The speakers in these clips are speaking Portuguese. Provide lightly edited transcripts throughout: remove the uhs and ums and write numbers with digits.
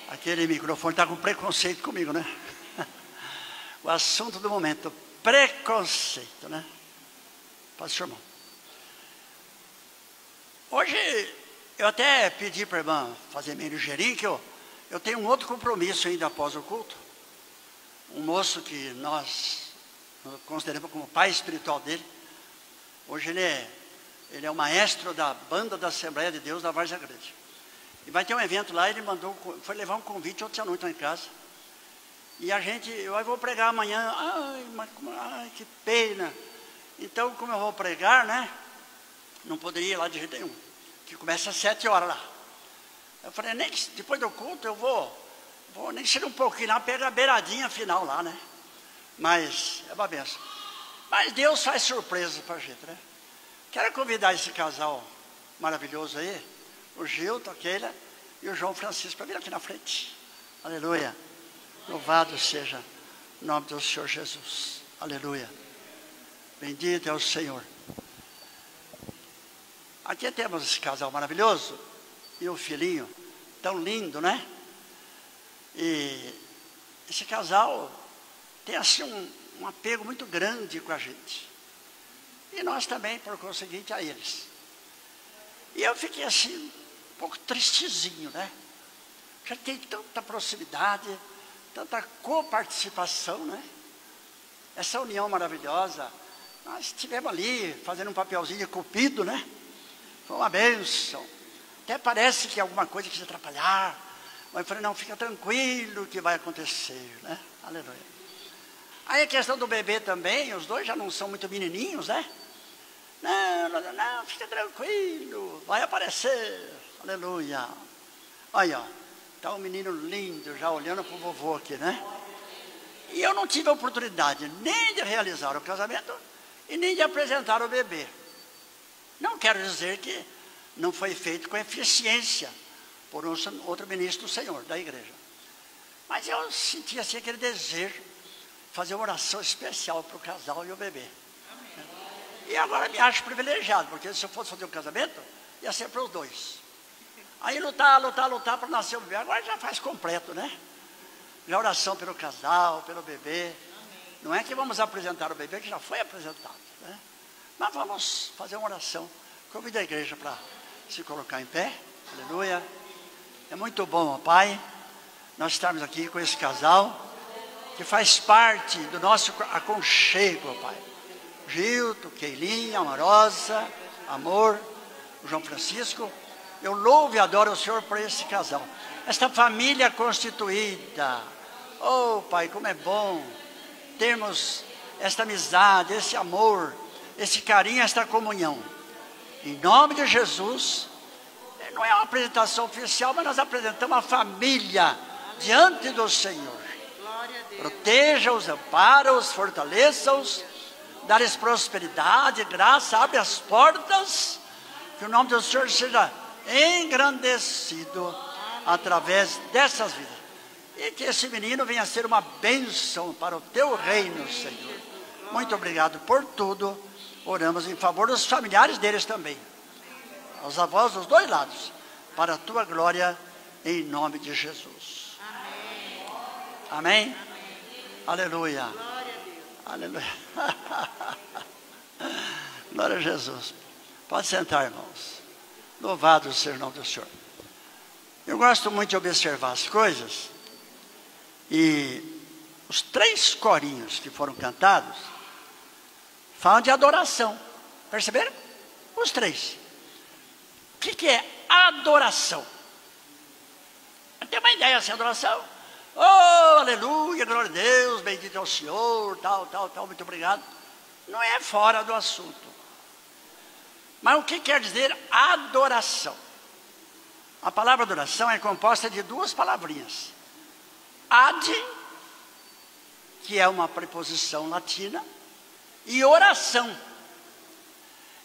Aquele microfone está com preconceito comigo, né? O assunto do momento, preconceito, né? Pastor irmão. Hoje, eu até pedi para a irmã fazer meio ligeirinho, que eu tenho um outro compromisso ainda após o culto. Um moço que nós consideramos como pai espiritual dele. Hoje ele é o maestro da banda da Assembleia de Deus da Várzea Grande. E vai ter um evento lá, ele foi levar um convite ontem à noite lá em casa. E eu vou pregar amanhã. Ai, que pena. Então, como eu vou pregar, né? Não poderia ir lá de jeito nenhum. Que começa às 7 horas lá. Eu falei, nem que depois do culto eu vou nem ser um pouquinho lá, pegar a beiradinha final lá, né? Mas é uma benção. Mas Deus faz surpresa pra gente, né? Quero convidar esse casal maravilhoso aí, o Gilton, a Keila e o João Francisco, para vir aqui na frente. Aleluia. Louvado seja o nome do Senhor Jesus. Aleluia. Bendito é o Senhor. Aqui temos esse casal maravilhoso e o filhinho tão lindo, né? E esse casal tem assim um apego muito grande com a gente. E nós também, por conseguinte, a eles. E eu fiquei assim, um pouco tristezinho, né? Já tem tanta proximidade, tanta coparticipação, né? Essa união maravilhosa. Nós estivemos ali, fazendo um papelzinho de cupido, né? Foi uma bênção. Até parece que alguma coisa quis atrapalhar. Mas eu falei, não, fica tranquilo que vai acontecer, né? Aleluia. Aí a questão do bebê também, os dois já não são muito menininhos, né? Não, fica tranquilo, vai aparecer. Aleluia. Olha, ó, tá um menino lindo já olhando para o vovô aqui, né? E eu não tive a oportunidade nem de realizar o casamento e nem de apresentar o bebê. Não quero dizer que não foi feito com eficiência por outro ministro do Senhor, da igreja. Mas eu senti assim aquele desejo de fazer uma oração especial para o casal e o bebê. E agora me acho privilegiado, porque se eu fosse fazer um casamento, ia ser para os dois. Aí lutar para nascer o bebê, agora já faz completo, né? Já oração pelo casal, pelo bebê. Não é que vamos apresentar o bebê, que já foi apresentado, né? Mas vamos fazer uma oração. Convido a igreja para se colocar em pé. Aleluia. É muito bom, ó Pai, nós estarmos aqui com esse casal, que faz parte do nosso aconchego, ó Pai. Gilton, Keilinha, Amorosa, Amor, o João Francisco. Eu louvo e adoro o Senhor por esse casal. Esta família constituída. Oh, Pai, como é bom termos esta amizade, esse amor, esse carinho, esta comunhão. Em nome de Jesus, não é uma apresentação oficial, mas nós apresentamos a família diante do Senhor. Proteja-os, ampara-os, fortaleça-os, dá-lhes prosperidade, graça, abre as portas, que o nome do Senhor seja engrandecido através dessas vidas. E que esse menino venha a ser uma bênção para o teu reino, Senhor. Muito obrigado por tudo. Oramos em favor dos familiares deles também. Aos avós dos dois lados. Para a tua glória, em nome de Jesus. Amém? Amém? Aleluia. Glória a Deus. Aleluia. Glória a Jesus. Pode sentar, irmãos. Louvado seja o nome do Senhor. Eu gosto muito de observar as coisas. E os 3 corinhos que foram cantados falam de adoração. Perceberam? Os 3. O que é adoração? Tem uma ideia assim, adoração? Oh, aleluia, glória a Deus, bendito é o Senhor, tal, muito obrigado. Não é fora do assunto. Mas o que quer dizer adoração? A palavra adoração é composta de 2 palavrinhas. Ad, que é uma preposição latina, e oração.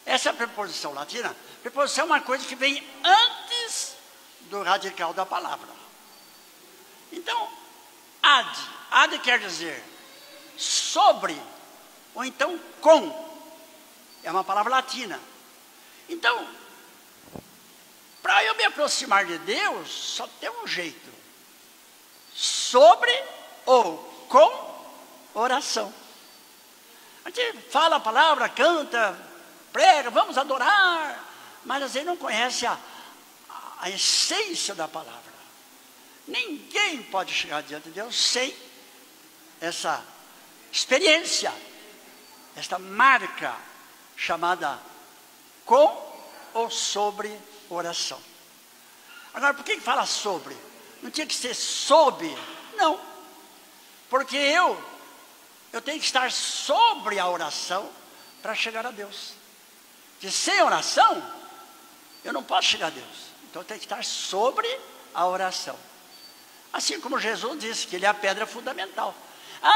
Essa preposição latina, preposição é uma coisa que vem antes do radical da palavra. Então, ad quer dizer sobre, ou então com, é uma palavra latina. Então, para eu me aproximar de Deus, só tem um jeito, sobre ou com oração. A gente fala a palavra, canta, prega, vamos adorar, mas a gente não conhece a essência da palavra. Ninguém pode chegar diante de Deus sem essa experiência, esta marca chamada com ou sobre oração. Agora, por que fala sobre? Não tinha que ser sob? Não, porque eu tenho que estar sobre a oração para chegar a Deus. Que sem oração eu não posso chegar a Deus. Então eu tenho que estar sobre a oração. Assim como Jesus disse que ele é a pedra fundamental.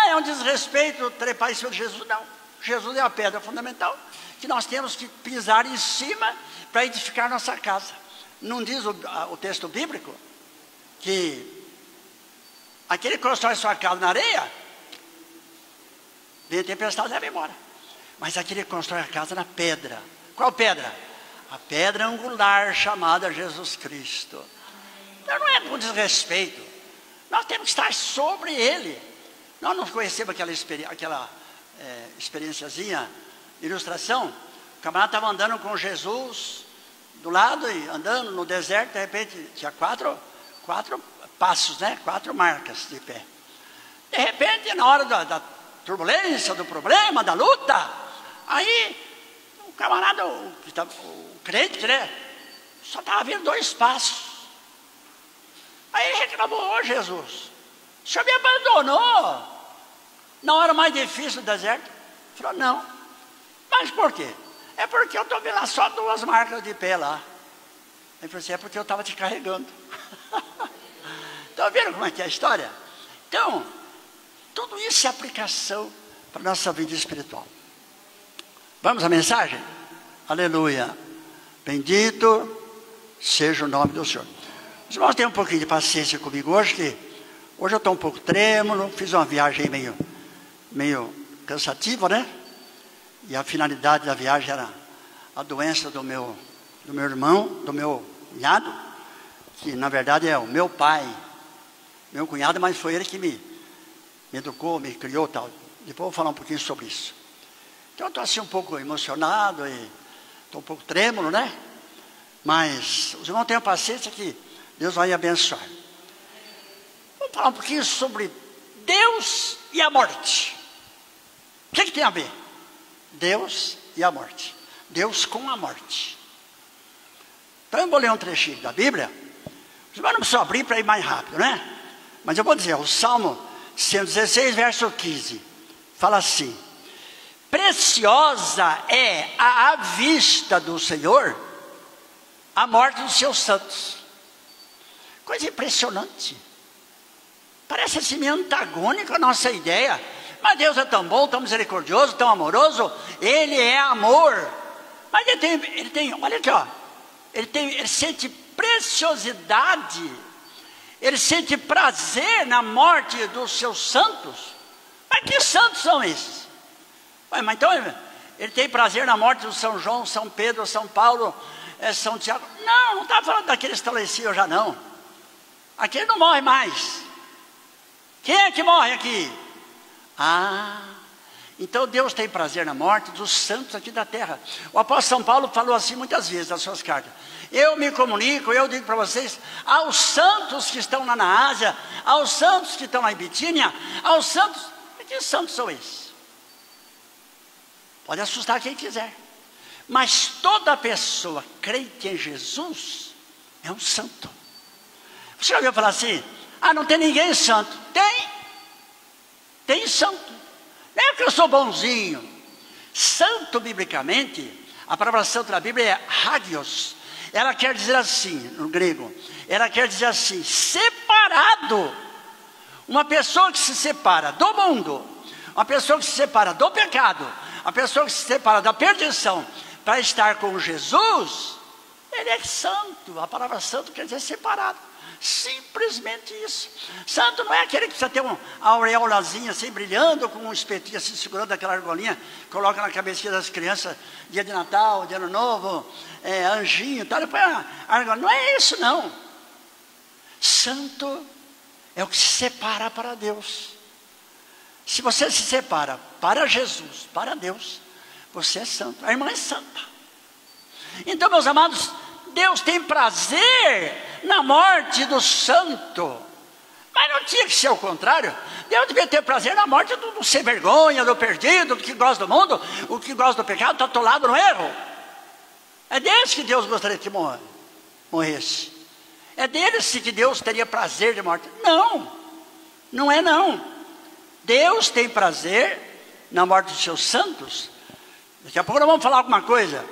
É um desrespeito trepar em cima de Jesus? Não. Jesus é a pedra fundamental que nós temos que pisar em cima para edificar nossa casa. Não diz o texto bíblico que aquele que constrói sua casa na areia, vem a tempestade e leva embora. Mas aquele que constrói a casa na pedra. Qual pedra? A pedra angular chamada Jesus Cristo. Então não é com desrespeito. Nós temos que estar sobre ele. Nós não conhecemos aquela experiênciazinha, ilustração. O camarada estava andando com Jesus do lado e andando no deserto, de repente tinha quatro passos, né? 4 marcas de pé. De repente, na hora da turbulência, do problema, da luta, aí o camarada, o crente, né? Só estava vendo 2 passos. Aí ele reclamou: ô Jesus, o senhor me abandonou na hora mais difícil do deserto? Ele falou: não. Mas por quê? É porque eu estou vendo lá só 2 marcas de pé lá. Ele falou assim: é porque eu estava te carregando. Estão vendo como é que é a história? Então, tudo isso é aplicação para a nossa vida espiritual. Vamos à mensagem? Aleluia. Bendito seja o nome do Senhor. Os irmãos têm um pouquinho de paciência comigo hoje, que hoje eu estou um pouco trêmulo, fiz uma viagem meio cansativa, né? E a finalidade da viagem era a doença do meu irmão, do meu cunhado, que na verdade é o meu pai, meu cunhado, mas foi ele que me educou, me criou tal. Depois eu vou falar um pouquinho sobre isso. Então eu estou assim um pouco emocionado e estou um pouco trêmulo, né? Mas os irmãos tenham paciência que Deus vai abençoar. Vamos falar um pouquinho sobre Deus e a morte. O que tem a ver? Deus e a morte. Deus com a morte. Então eu vou ler um trechinho da Bíblia. Os irmãos não precisam abrir para ir mais rápido, né? Mas eu vou dizer, o Salmo 116, verso 15. Fala assim: preciosa é à vista do Senhor a morte dos seus santos. Coisa impressionante. Parece assim meio antagônico a nossa ideia. Mas Deus é tão bom, tão misericordioso, tão amoroso. Ele é amor. Mas ele tem, olha aqui, ó. Ele sente preciosidade. Ele sente prazer na morte dos seus santos. Mas que santos são esses? Ué, mas então ele tem prazer na morte do São João, São Pedro, São Paulo, São Tiago. Não está falando daqueles que estabeleciam já não. Aquele não morre mais. Quem é que morre aqui? Então Deus tem prazer na morte dos santos aqui da terra. O apóstolo São Paulo falou assim muitas vezes nas suas cartas: eu me comunico, eu digo para vocês, aos santos que estão lá na Ásia, aos santos que estão lá em Bitínia, aos santos. Que santos são esses? Pode assustar quem quiser, mas toda pessoa crente em Jesus é um santo. Você já ouviu falar assim: não tem ninguém santo? Tem santo. Não é que eu sou bonzinho. Santo, biblicamente, a palavra santo na Bíblia é hagios. Ela quer dizer assim, no grego, ela quer dizer assim: separado. Uma pessoa que se separa do mundo, uma pessoa que se separa do pecado, uma pessoa que se separa da perdição para estar com Jesus, ele é santo. A palavra santo quer dizer separado. Simplesmente isso. Santo não é aquele que precisa ter uma aureolazinha assim brilhando, com um espetinho assim segurando aquela argolinha, coloca na cabecinha das crianças, dia de Natal, dia de Ano Novo, anjinho, tal, depois a argolinha. Não é isso não. Santo é o que se separa para Deus. Se você se separa para Jesus, para Deus, você é santo, a irmã é santa. Então, meus amados, Deus tem prazer na morte do santo. Mas não tinha que ser o contrário. Deus devia ter prazer na morte do sem vergonha, do perdido, do que gosta do mundo, o que gosta do pecado, está atolado no erro. É desse que Deus gostaria que morresse. É deles que Deus teria prazer de morte. Não, não é não. Deus tem prazer na morte dos seus santos. Daqui a pouco nós vamos falar alguma coisa,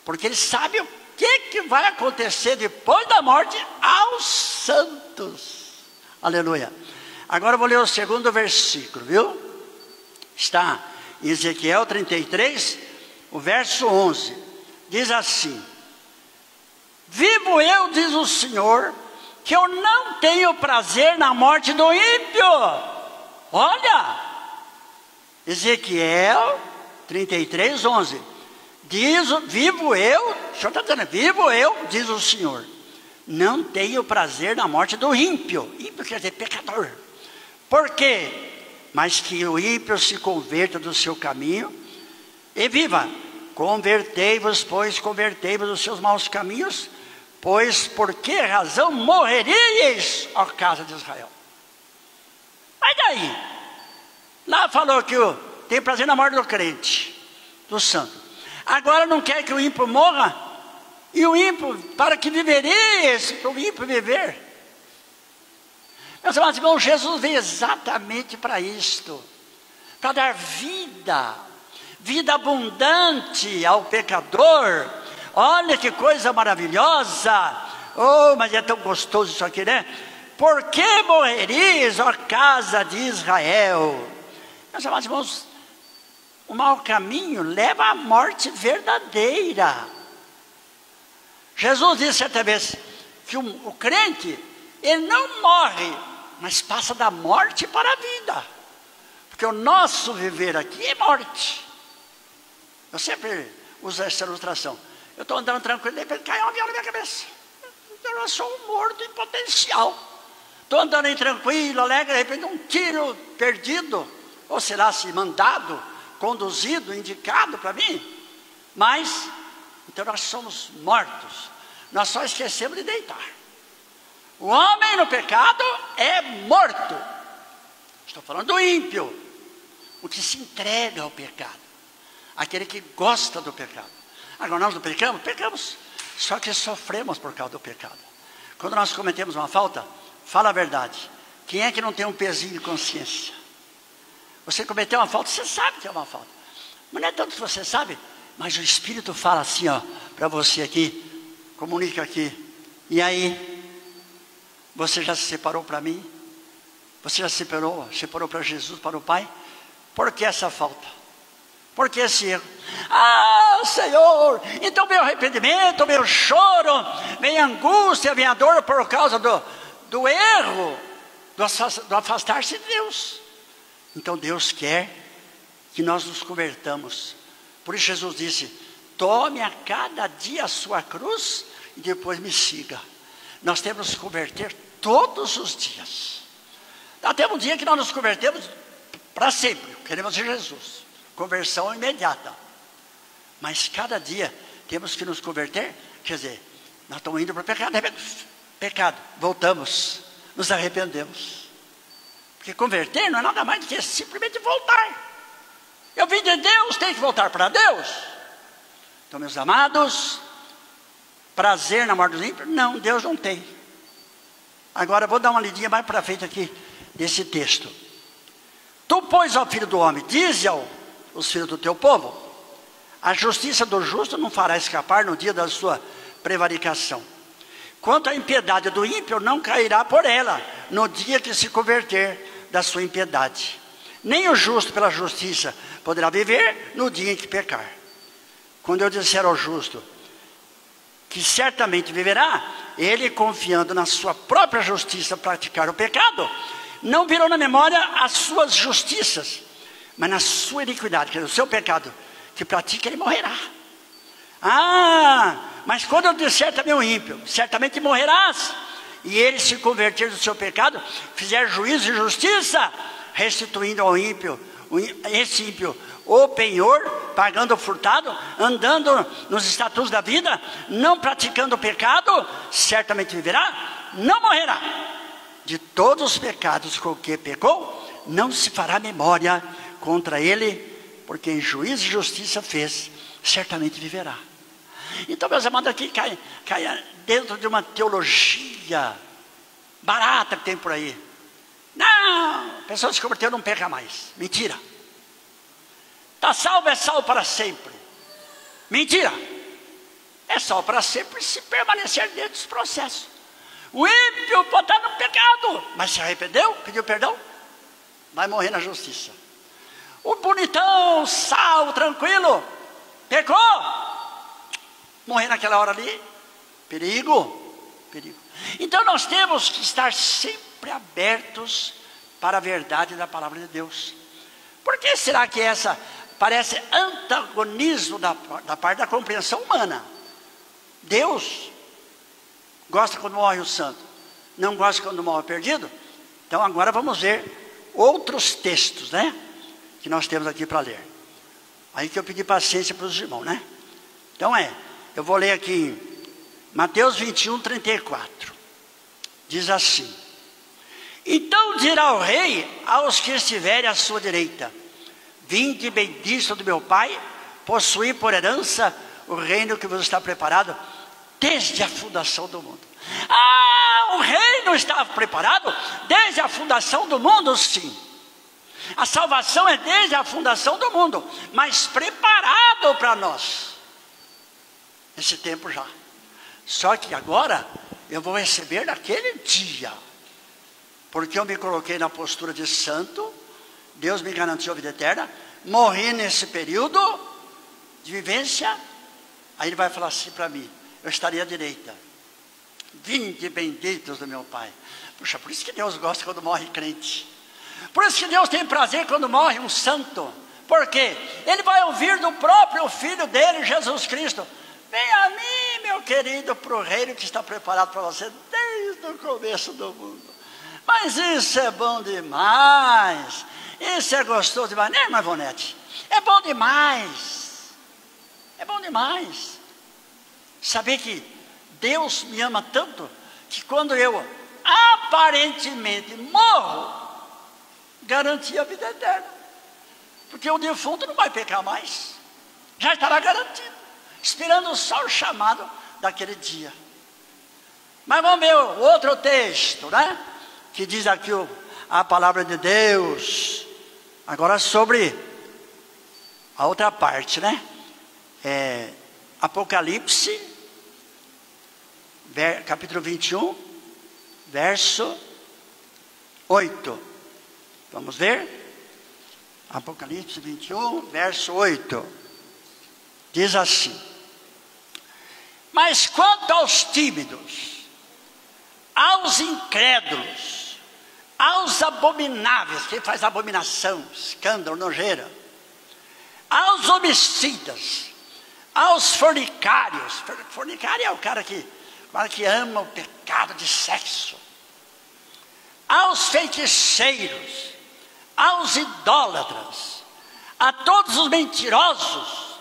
porque Ele sabe o que vai acontecer depois da morte aos santos. Aleluia. Agora eu vou ler o segundo versículo, viu? Está em Ezequiel 33, o verso 11. Diz assim: vivo eu, diz o Senhor, que eu não tenho prazer na morte do ímpio. Olha, Ezequiel 33, 11. Diz, vivo eu, o Senhor está dizendo, vivo eu, diz o Senhor, não tenho prazer na morte do ímpio. Ímpio quer dizer pecador. Por quê? Mas que o ímpio se converta do seu caminho e viva. Convertei-vos, pois, convertei-vos dos seus maus caminhos, pois por que razão morreríeis, ó casa de Israel? Mas daí, lá falou que tem prazer na morte do crente, do santo. Agora não quer que o ímpio morra? E o ímpio, para que viverias, para o ímpio viver? Meus amados irmãos, Jesus veio exatamente para isto, para dar vida, vida abundante ao pecador. Olha que coisa maravilhosa. Oh, mas é tão gostoso isso aqui, né? Por que morrerias, ó casa de Israel? Meus amados irmãos, o mau caminho leva à morte verdadeira. Jesus disse certa vez que o crente, ele não morre, mas passa da morte para a vida. Porque o nosso viver aqui é morte. Eu sempre uso essa ilustração. Eu estou andando tranquilo, de repente cai um avião na minha cabeça. Eu sou um morto em potencial. Estou andando aí tranquilo, alegre, de repente um tiro perdido, ou será se mandado, conduzido, indicado para mim. Mas, então nós somos mortos. Nós só esquecemos de deitar. O homem no pecado é morto. Estou falando do ímpio, o que se entrega ao pecado, aquele que gosta do pecado. Agora nós não pecamos? Pecamos, só que sofremos por causa do pecado. Quando nós cometemos uma falta, fala a verdade. Quem é que não tem um pezinho de consciência? Você cometeu uma falta, você sabe que é uma falta. Mas não é tanto que você sabe, mas o Espírito fala assim, ó, para você aqui, comunica aqui. E aí, você já se separou para mim? Você já se separou para Jesus, para o Pai? Por que essa falta? Por que esse erro? Ah, Senhor, então vem o arrependimento, vem o choro, vem a angústia, vem a dor por causa do erro, do afastar-se de Deus. Então Deus quer que nós nos convertamos. Por isso Jesus disse, tome a cada dia a sua cruz e depois me siga. Nós temos que nos converter todos os dias. Até um dia que nós nos convertemos para sempre, queremos ser Jesus. Conversão imediata. Mas cada dia temos que nos converter. Quer dizer, nós estamos indo para o pecado, pecado, voltamos, nos arrependemos. Porque converter não é nada mais do que simplesmente voltar. Eu vim de Deus, tenho que voltar para Deus. Então, meus amados, prazer na morte dos ímpios? Não, Deus não tem. Agora, vou dar uma lidinha mais para frente aqui, desse texto. Tu, pois, ó filho do homem, dize aos filhos do teu povo, a justiça do justo não fará escapar no dia da sua prevaricação. Quanto à impiedade do ímpio, não cairá por ela, no dia que se converter da sua impiedade. Nem o justo pela justiça poderá viver no dia em que pecar. Quando eu disser ao justo que certamente viverá, ele, confiando na sua própria justiça praticar o pecado, não virou na memória as suas justiças, mas na sua iniquidade, que é o seu pecado que pratica, ele morrerá. Ah, mas quando eu disser também o ímpio, certamente morrerás, e ele se converter do seu pecado, fizer juízo e justiça, restituindo ao ímpio, esse ímpio, o penhor, pagando o furtado, andando nos estatutos da vida, não praticando o pecado, certamente viverá, não morrerá. De todos os pecados com que pecou, não se fará memória contra ele, porque em juízo e justiça fez, certamente viverá. Então, meus amados, aqui cai dentro de uma teologia barata que tem por aí. Não, a pessoa se converteu, não peca mais. Mentira. Está salvo, é salvo para sempre. Mentira. É salvo para sempre se permanecer dentro desse processo. O ímpio pode estar no pecado, mas se arrependeu, pediu perdão, vai morrer na justiça. O bonitão, salvo, tranquilo, pecou, morrer naquela hora ali, perigo, perigo. Então nós temos que estar sempre abertos para a verdade da palavra de Deus. Por que será que essa parece antagonismo da parte da compreensão humana? Deus gosta quando morre o santo, não gosta quando morre o perdido. Então agora vamos ver outros textos, né, que nós temos aqui para ler. Aí que eu pedi paciência para os irmãos, né? Então eu vou ler aqui Mateus 21, 34. Diz assim: então dirá o rei aos que estiverem à sua direita: vinde bendito do meu Pai, possuí por herança o reino que vos está preparado desde a fundação do mundo. O reino estava preparado desde a fundação do mundo, sim. A salvação é desde a fundação do mundo, mas preparado para nós esse tempo já. Só que agora eu vou receber naquele dia, porque eu me coloquei na postura de santo, Deus me garantiu a vida eterna, morri nesse período de vivência. Aí ele vai falar assim para mim: eu estaria à direita, vinde benditos do meu Pai. Puxa, por isso que Deus gosta quando morre crente. Por isso que Deus tem prazer quando morre um santo. Por quê? Ele vai ouvir do próprio Filho dele, Jesus Cristo: vem a mim, meu querido, para o reino que está preparado para você desde o começo do mundo. Mas isso é bom demais, isso é gostoso demais, né, irmã Ivonete? É bom demais, é bom demais saber que Deus me ama tanto, que quando eu aparentemente morro, garanti a vida eterna, porque o defunto não vai pecar mais, já estará garantido, esperando só o chamado daquele dia. Mas vamos ver o outro texto, né, que diz aqui a palavra de Deus, agora sobre a outra parte, né, Apocalipse, capítulo 21, verso 8. Vamos ver? Apocalipse 21, verso 8. Diz assim: mas quanto aos tímidos, aos incrédulos, aos abomináveis, quem faz abominação, escândalo, nojeira, aos homicidas, aos fornicários. Fornicário é o cara que ama o pecado de sexo. Aos feiticeiros, aos idólatras, a todos os mentirosos,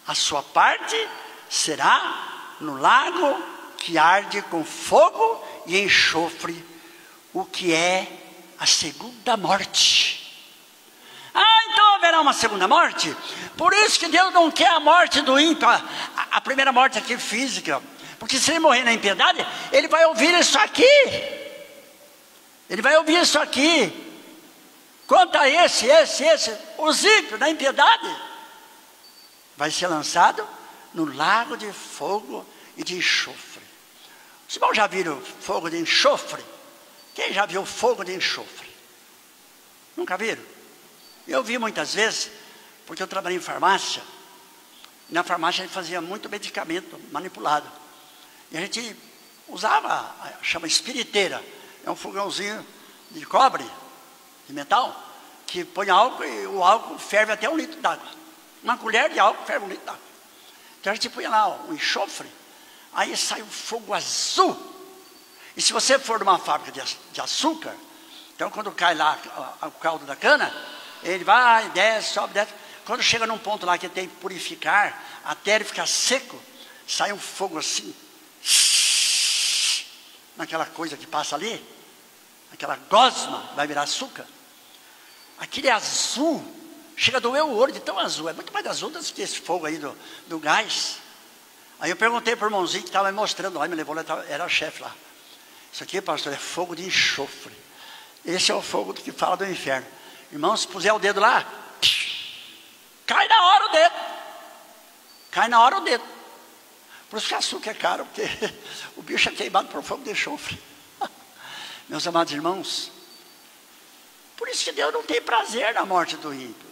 a sua parte será no lago que arde com fogo e enxofre, o que é a segunda morte. Então haverá uma segunda morte. Por isso que Deus não quer a morte do ímpio, a primeira morte aqui física, porque se ele morrer na impiedade, ele vai ouvir isso aqui. Ele vai ouvir isso aqui. Quanto a esse, os ímpios na impiedade, vai ser lançado no lago de fogo e de enxofre. Os irmãos já viram fogo de enxofre? Quem já viu fogo de enxofre? Nunca viram? Eu vi muitas vezes, porque eu trabalhei em farmácia. Na farmácia a gente fazia muito medicamento manipulado. E a gente usava, chama espiriteira. É um fogãozinho de cobre, de metal, que põe álcool e o álcool ferve até 1 litro d'água. Uma colher de álcool ferve 1 litro d'água. Então a gente põe lá o enxofre, aí sai um fogo azul. E se você for numa fábrica de açúcar, então quando cai lá o caldo da cana, ele vai, desce, sobe, desce. Quando chega num ponto lá que tem que purificar, até ele ficar seco, sai um fogo assim, naquela coisa que passa ali, aquela gosma, vai virar açúcar. Aquele azul, chega a doer o olho de tão azul, é muito mais azul do que esse fogo aí do gás. Aí eu perguntei para o irmãozinho que estava me mostrando lá, me levou lá, era o chefe lá. Isso aqui, pastor, é fogo de enxofre. Esse é o fogo que fala do inferno. Irmão, se puser o dedo lá, cai na hora o dedo. Cai na hora o dedo. Por isso que açúcar é caro, porque o bicho é queimado por fogo de enxofre. Meus amados irmãos, por isso que Deus não tem prazer na morte do ímpio.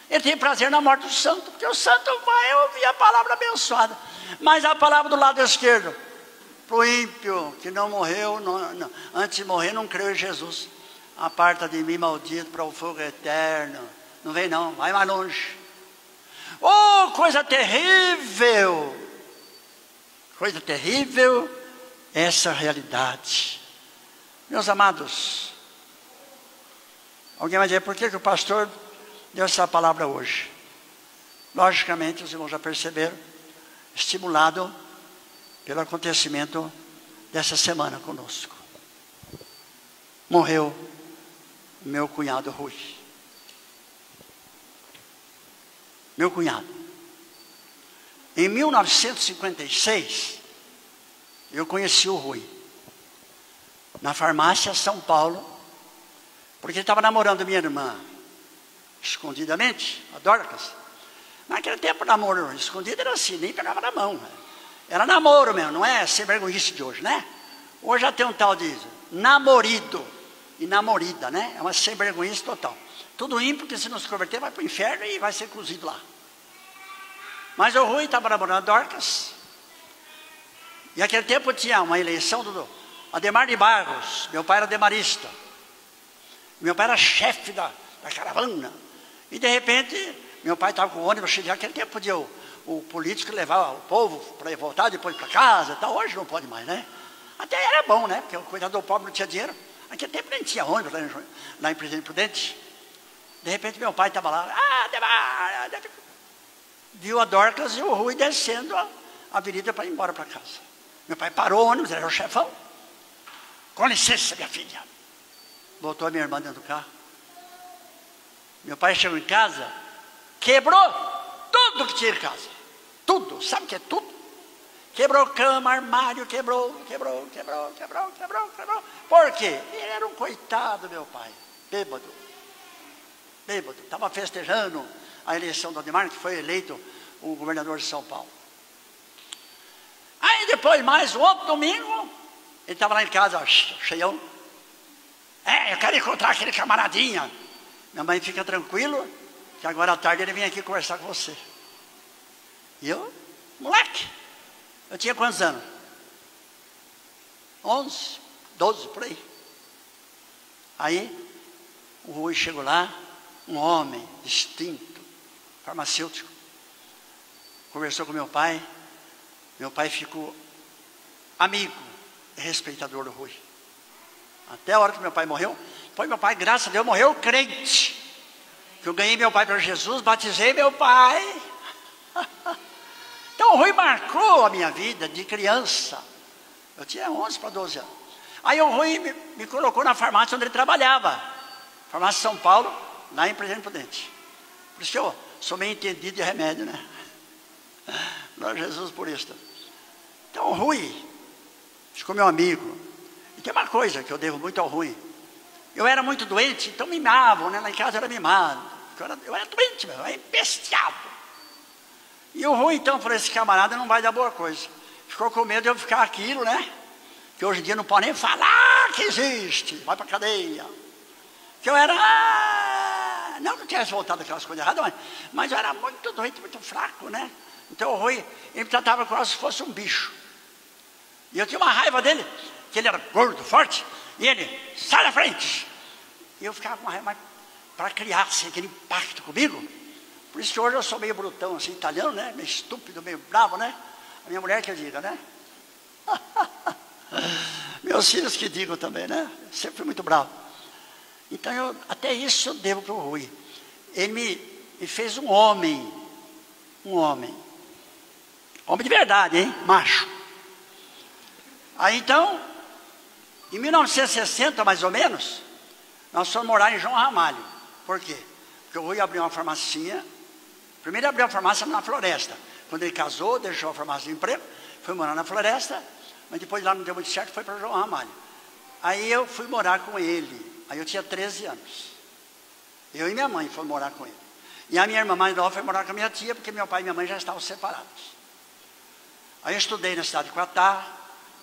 Ele tem prazer na morte do santo, porque o santo vai ouvir a palavra abençoada. Mas a palavra do lado esquerdo, para o ímpio que não morreu, antes de morrer não creu em Jesus. Aparta de mim, maldito, para o fogo eterno. Não vem não, vai mais longe. Oh, coisa terrível! Coisa terrível essa realidade. Meus amados, alguém vai dizer, por que o pastor deu essa palavra hoje? Logicamente, os irmãos já perceberam, estimulado pelo acontecimento dessa semana conosco. Morreu o meu cunhado Rui. Meu cunhado. Em 1956, eu conheci o Rui na farmácia São Paulo, porque ele estava namorando minha irmã escondidamente, a Dorcas. Naquele tempo, namoro escondido era assim, nem pegava na mão. Era namoro mesmo, não é sem vergonhice de hoje, né? Hoje já tem um tal de namorido e namorida, né? É uma sem vergonhice total. Tudo ímpio, porque se não se converter vai para o inferno e vai ser cozido lá. Mas o Rui estava namorando a Dorcas. E naquele tempo tinha uma eleição do Ademar de Barros. Meu pai era demarista. Meu pai era chefe da caravana. E de repente, meu pai estava com o ônibus cheio. Naquele tempo podia o político levar o povo para voltar depois para casa. Tal. Hoje não pode mais, né? Até era bom, né? Porque o cuidador pobre não tinha dinheiro. Naquele tempo nem tinha ônibus lá em Presidente Prudente. De repente meu pai estava lá. Viu a Dorcas e o Rui descendo a avenida para ir embora para casa. Meu pai parou o ônibus, era o chefão. Com licença, minha filha. Botou a minha irmã dentro do carro. Meu pai chegou em casa, quebrou tudo que tinha em casa. Tudo, sabe o que é tudo? Quebrou cama, armário, quebrou. Por quê? Ele era um coitado, meu pai, bêbado. Estava festejando a eleição do Ademar, que foi eleito o governador de São Paulo. Aí depois, mais um outro domingo, ele estava lá em casa, cheião. Eu quero encontrar aquele camaradinha. Minha mãe, fica tranquilo, que agora à tarde ele vem aqui conversar com você. E eu, moleque, eu tinha quantos anos? 11, 12, por aí. Aí, o Rui chegou lá, um homem distinto, farmacêutico, conversou com meu pai ficou amigo e respeitador do Rui. Até a hora que meu pai morreu, depois meu pai, graças a Deus, morreu crente, que eu ganhei meu pai para Jesus, batizei meu pai. Então o Rui marcou a minha vida de criança. Eu tinha 11 para 12 anos. Aí o Rui me colocou na farmácia onde ele trabalhava, farmácia São Paulo, lá em Presidente Prudente. Por isso que eu sou meio entendido de remédio, né? Glória a Jesus por isso. Então o Rui ficou meu amigo. E tem uma coisa que eu devo muito ao Rui. Eu era muito doente, então mimavam, né? Lá em casa eu era mimado. Eu era doente mesmo, eu era empesteado. E o Rui então falou, esse camarada não vai dar boa coisa. Ficou com medo de eu ficar aquilo, né? Que hoje em dia não pode nem falar que existe. Vai para cadeia. Que eu era... não que eu tivesse voltado aquelas coisas erradas, mas eu era muito doente, muito fraco, né? Então o Rui, ele me tratava como se fosse um bicho. E eu tinha uma raiva dele, que ele era gordo, forte, e ele, sai da frente. E eu ficava com uma raiva, mas para criar assim, aquele impacto comigo. Por isso que hoje eu sou meio brutão, assim, italiano, né? Meio estúpido, meio bravo, né? A minha mulher que eu diga, né? Meus filhos que digam também, né? Sempre fui muito bravo. Então, até isso eu devo para o Rui. Ele me fez um homem. Um homem. Homem de verdade, hein? Macho. Aí então, em 1960, mais ou menos, nós fomos morar em João Ramalho. Por quê? Porque o Rui abriu uma farmacinha. Primeiro ele abriu a farmácia na Floresta. Quando ele casou, deixou a farmácia de emprego, foi morar na Floresta, mas depois lá não deu muito certo, foi para João Ramalho. Aí eu fui morar com ele. Aí eu tinha 13 anos. Eu e minha mãe fomos morar com ele. E a minha irmã mais nova foi morar com a minha tia, porque meu pai e minha mãe já estavam separados. Aí eu estudei na cidade de Quatá,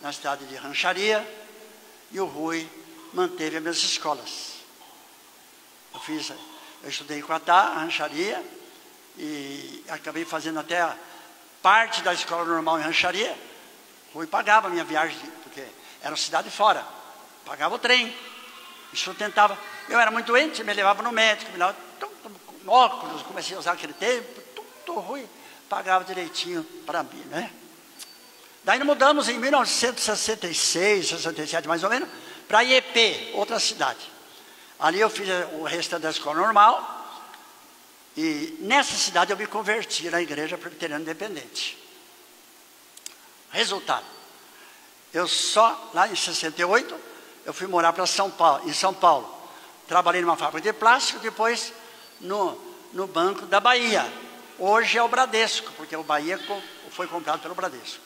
na cidade de Rancharia, e o Rui manteve as minhas escolas. Eu estudei em Quatá, Rancharia, e acabei fazendo até a parte da escola normal em Rancharia. O Rui pagava a minha viagem, porque era uma cidade fora, pagava o trem, me sustentava. Eu era muito doente, me levava no médico, me levava com óculos, comecei a usar aquele tempo, tudo Rui pagava direitinho para mim, né? Daí nós mudamos em 1966, 67 mais ou menos, para IEP, outra cidade. Ali eu fiz o restante da escola normal, e nessa cidade eu me converti na igreja presbiteriana independente. Resultado, eu só, lá em 68, eu fui morar para São Paulo, em São Paulo. Trabalhei numa fábrica de plástico, depois no Banco da Bahia. Hoje é o Bradesco, porque o Bahia foi comprado pelo Bradesco.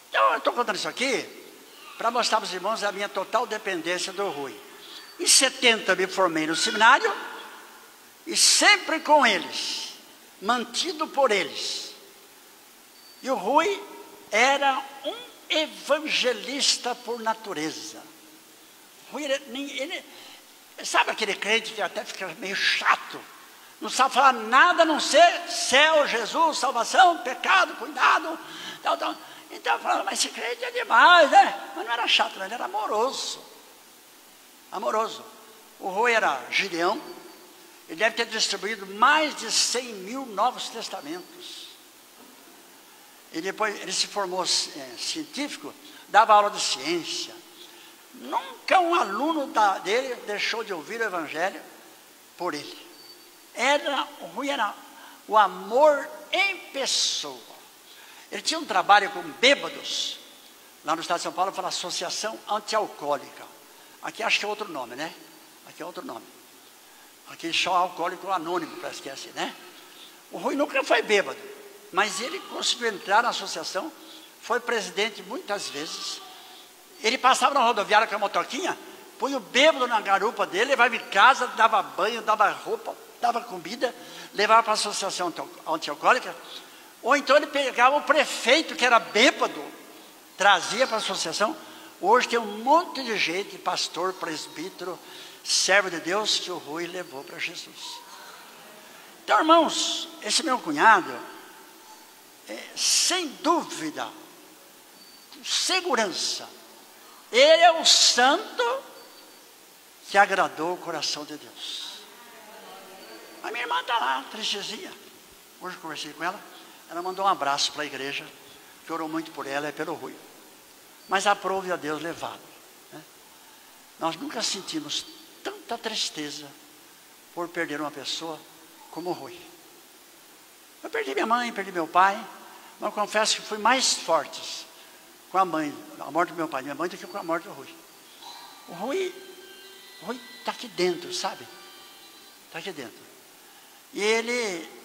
Então, eu estou contando isso aqui para mostrar para os irmãos a minha total dependência do Rui. Em 70 me formei no seminário e sempre com eles, mantido por eles. E o Rui era um evangelista por natureza. O Rui, ele, sabe aquele crente que até fica meio chato? Não sabe falar nada a não ser céu, Jesus, salvação, pecado, cuidado, tal. Então eu falava, mas esse crente é demais, né? Mas não era chato, ele era amoroso. Amoroso. O Rui era Gideão. Ele deve ter distribuído mais de 100 mil Novos Testamentos. E depois ele se formou científico, dava aula de ciência. Nunca um aluno dele deixou de ouvir o Evangelho por ele. O Rui era o amor em pessoa. Ele tinha um trabalho com bêbados, lá no estado de São Paulo, fala Associação Antialcoólica. Aqui acho que é outro nome, né? Aqui é outro nome. Aqui só alcoólico anônimo, parece que é assim, né? O Rui nunca foi bêbado, mas ele conseguiu entrar na associação, foi presidente muitas vezes. Ele passava na rodoviária com a motoquinha, punha o bêbado na garupa dele, levava em casa, dava banho, dava roupa, dava comida, levava para a associação antialcoólica. Ou então ele pegava o prefeito que era bêbado, trazia para a associação. Hoje tem um monte de gente, pastor, presbítero, servo de Deus, que o Rui levou para Jesus. Então, irmãos, esse meu cunhado, sem dúvida, com segurança, ele é o santo que agradou o coração de Deus. A minha irmã está lá, tristezinha. Hoje eu conversei com ela. Ela mandou um abraço para a igreja, que orou muito por ela e pelo Rui. Mas aprove a Deus levá-lo, né? Nós nunca sentimos tanta tristeza por perder uma pessoa como o Rui. Eu perdi minha mãe, perdi meu pai, mas eu confesso que fui mais forte com a morte do meu pai e minha mãe, do que com a morte do Rui. O Rui está aqui dentro, sabe? Está aqui dentro. E ele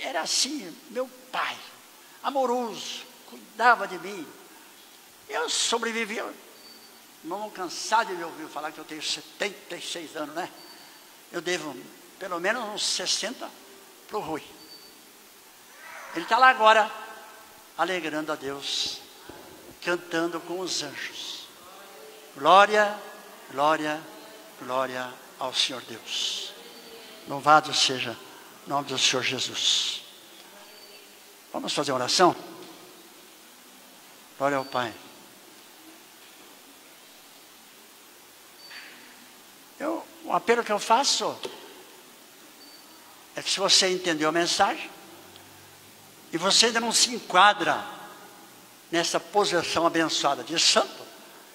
era assim, meu pai, amoroso, cuidava de mim. Eu sobrevivi. Não cansado de me ouvir falar que eu tenho 76 anos, né? Eu devo pelo menos uns 60 para o Rui. Ele está lá agora, alegrando a Deus, cantando com os anjos. Glória, glória, glória ao Senhor Deus. Louvado seja o nome do Senhor Jesus. Vamos fazer uma oração? Glória ao Pai. O apelo que eu faço é que, se você entendeu a mensagem e você ainda não se enquadra nessa posição abençoada de santo,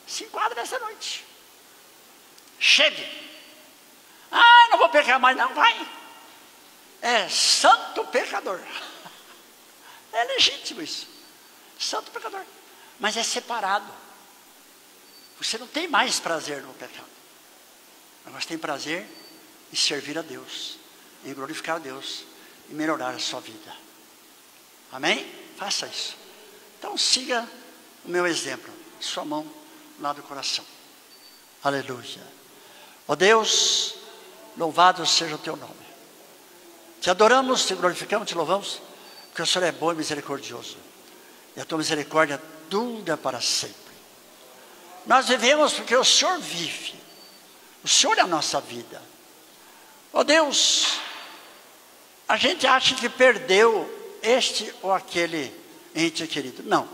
se enquadra nessa noite. Chegue. Ah, não vou pecar mais, não, vai. É santo pecador. É legítimo isso. Santo pecador. Mas é separado. Você não tem mais prazer no pecado. Mas tem prazer em servir a Deus, em glorificar a Deus, e melhorar a sua vida. Amém? Faça isso. Então siga o meu exemplo. Sua mão lá do coração. Aleluia. Ó Deus, louvado seja o teu nome. Te adoramos, te glorificamos, te louvamos, porque o Senhor é bom e misericordioso. E a tua misericórdia dura para sempre. Nós vivemos porque o Senhor vive. O Senhor é a nossa vida. Ó Deus, a gente acha que perdeu este ou aquele ente querido. Não.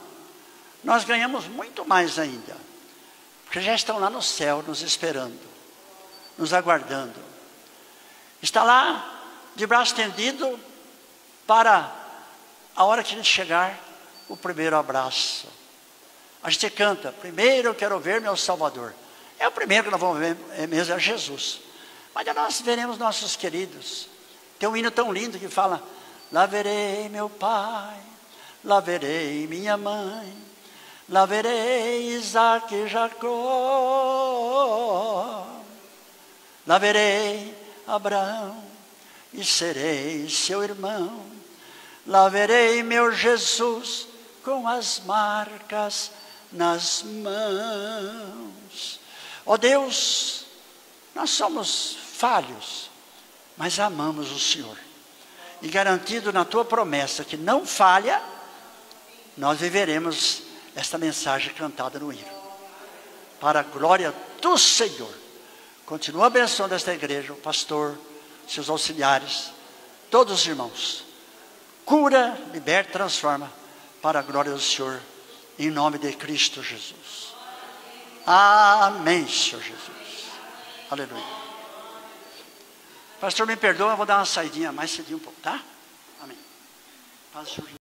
Nós ganhamos muito mais ainda. Porque já estão lá no céu nos esperando, nos aguardando. Está lá de braço estendido para a hora que a gente chegar, o primeiro abraço. A gente canta, primeiro eu quero ver meu Salvador. É o primeiro que nós vamos ver mesmo, é Jesus. Mas nós veremos nossos queridos. Tem um hino tão lindo que fala: lá verei meu pai, lá verei minha mãe, lá verei Isaac e Jacó, lá verei Abraão e serei seu irmão, lá verei meu Jesus com as marcas nas mãos. Ó Deus, nós somos falhos, mas amamos o Senhor. E garantido na tua promessa que não falha, nós viveremos esta mensagem cantada no hino. Para a glória do Senhor. Continua abençoando esta igreja, o pastor, seus auxiliares, todos os irmãos. Cura, liberta, transforma, para a glória do Senhor, em nome de Cristo Jesus. Amém, Senhor Jesus. Aleluia. Pastor, me perdoa, eu vou dar uma saidinha mais cedinho um pouco, tá? Amém. Paz, Senhor.